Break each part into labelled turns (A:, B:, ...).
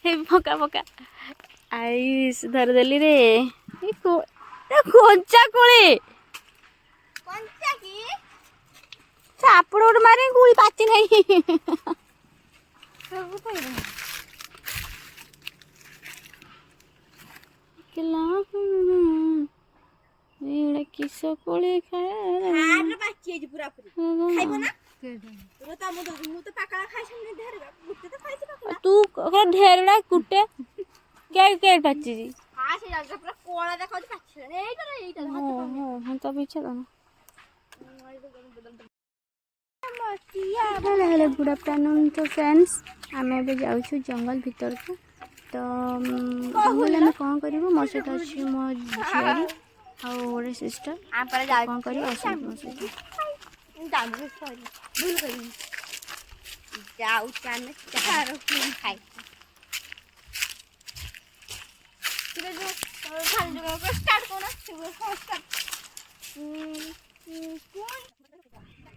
A: हे पका पका आईस धरदेली रे कोंचा कोली
B: कोंचा की
A: चापड़ उड़ मारे गुड़ी पाची नहीं
B: सब तो
A: किला ये किस कोली खाए
B: हार पाची है पूरा पूरी खाइबो ना रोता मु तो पाकला खाइ छन ढेर गुटे तो खाइ छ पाकला
A: तू ओकरा ढेरड़ा कुटे क्या क्या पाची जी
B: हां से जागा पूरा कोला देखा पाची एटा
A: हां तो पीछे तो
B: मतिया
A: हेलो गुड आफ्टरनून तो फ्रेंड्स आम ए जाऊँ जंगल भीतर को तो जंगल में कौन कर मो सहित अच्छी मो झील आउ सिस्टर
B: आप जाऊ
A: कौन कर
B: जाऊ चाने चारो खाइ तुरे जो खाली जगह को स्टार्ट कोना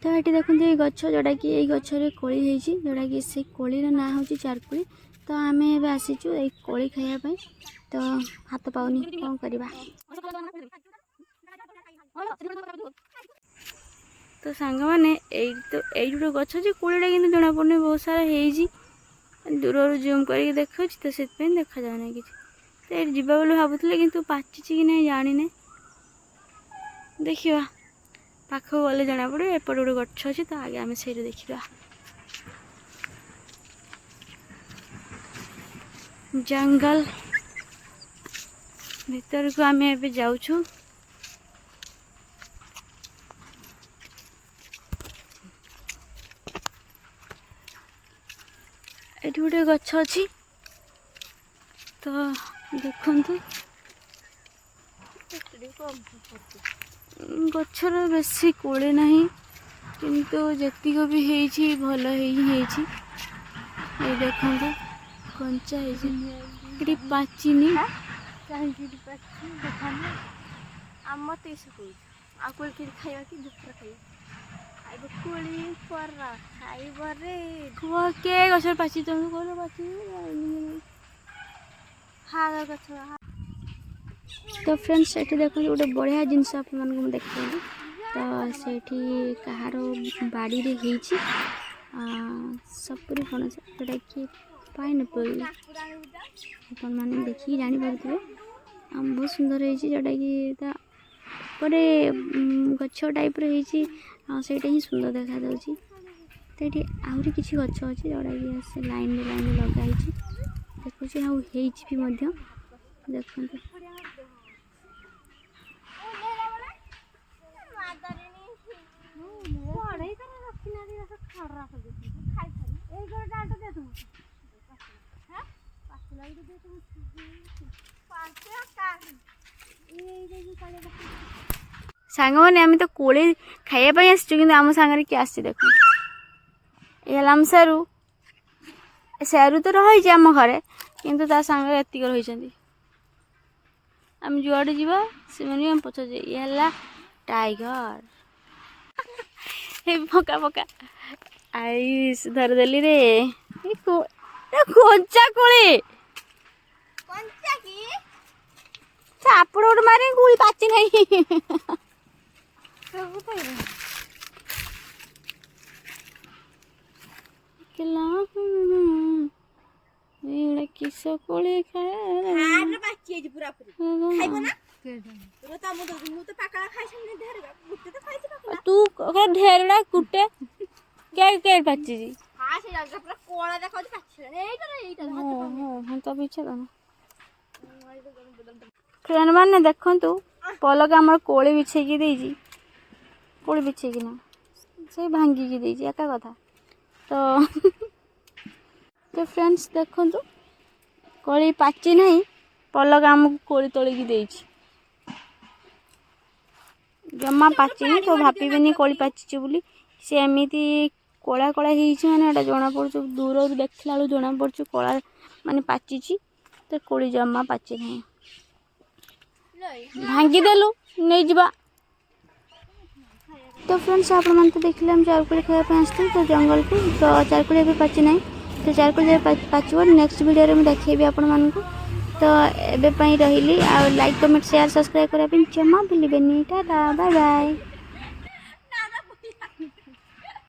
A: तो ये देखते ये गच जोटा कि ये गचरे कोली जोटा कि से कोलीर ना हूँ चारकोली तो आम ए आसीचु ये कोली खायापी तो हाथ पाऊनी कौन करवा तो सांग मैंने तो ये गच कोलीटा कि जना पड़े बहुत सारा है दूर जूम कर देखा तो से देखा जाए कि तो ये जावा बोली भावुले कि पाची कि नहीं जानी देखा पाख गले जना पड़े एपटे गोटे गच अच्छे तो आगे आम से देखा जंगल भीतर को आम ए जाऊँ ये गोटे गच अच्छी तो देखु गचर बेसी कोड़े ना किंतु जेतिक भी है भल है देखु कंचा है पाचिनी
B: आम तो आ कोली के खाइबा कि दुपर खाइबा कोली पर खाइबा रे
A: के गचर पाची तुम कह पाची
B: हाँ गछ
A: तो फ्रेंड्स ये देखो गोटे बढ़िया जिनस आप देखते तो से कहार बाड़ी रे सपुरी पणस जोटा कि पाइनएप्पल अपन मैंने देखिए जानीपे बहुत सुंदर है जोटा कि परे गछ टाइप रहीटा ही सुंदर देखा जाऊँगी तो ये आहरी किसी गछ अच्छे जोटा कि लाइन लगाई देखुची आउ देखते सांग मैंने आम तो कोली खायापी आसचु आम सांगे किए आस देख ये आम सेरू सेरू तो रही आम घरे किंतु ता सांगे एतिक रही आम जुआड़े जावा से पचार ये टाइगर हे पका पका आईस धरदेली रे कोंचा कोली
B: कोंचा की
A: चापड़ उड़ मारे गुड़ी पाची नहीं
B: सब तो
A: किला ये किस कोली खाए
B: हार पाची है पूरा पूरी खाइबो ना रोता मु तो पाकला खाइ छन ढेर गुटे तो खाइ छ पाकला
A: तू ओकरा ढेरड़ा कुटे क्या क्या पाची जी
B: हां से जागा पूरा कोला देखा पाची एटा
A: हां तो पीछे तो फ्रेंड मैंने देखु पलक आम कोली बिछेकी देजी कोली बिछेकी ना से भांगिकी देजी एका कथा तो तो फ्रेंड्स देखु कोली पाची नहीं पलक आमको कोली तोलिकी देजी जमा पाची तो भापे कोली पाची बोली सी एमती कला कला मैंने जना पड़ दूर देखला बेलू जना पड़ कला माने पाची तो कोली जमा पाची नहीं भांगीदेलु नहीं जा तो फ्रेंड्स आप तो देखिए हम चारकोली खायापी आसते तो जंगल को तो चारकोली भी पाची ना तो चारकोल जब पाचिब नेक्स्ट वीडियो में देखी आपण मानक तो एबे रही आ लाइक कमेंट शेयर सब्सक्राइब करने जमा भूलिए टाटा बाय बाय।